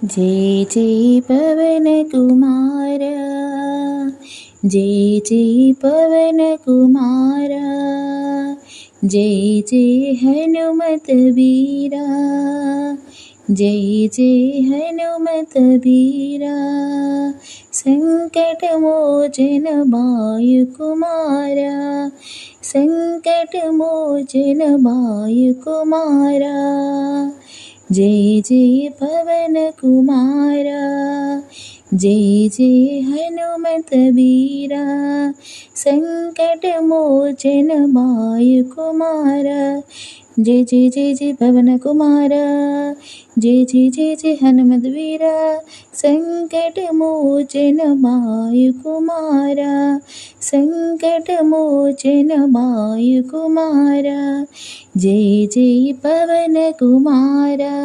जय जय पवन कुमार, जय जय पवन कुमार, जय जय हनुमत वीरा, जय जय हनुमत वीरा। संकट मोचन वायु कुमारा, संकट मोचन वायु कुमारा। जय जय पवन कुमारा, जय जय हनुमत वीरा। संकट मोचन वायु कुमारा। जय जय जय जय पवन कुमारा, जय जय जय जय हनुमत वीरा। संकट मोचन वायु कुमारा, संकट मोचन वायु कुमारा। जय जय पवन कुमारा।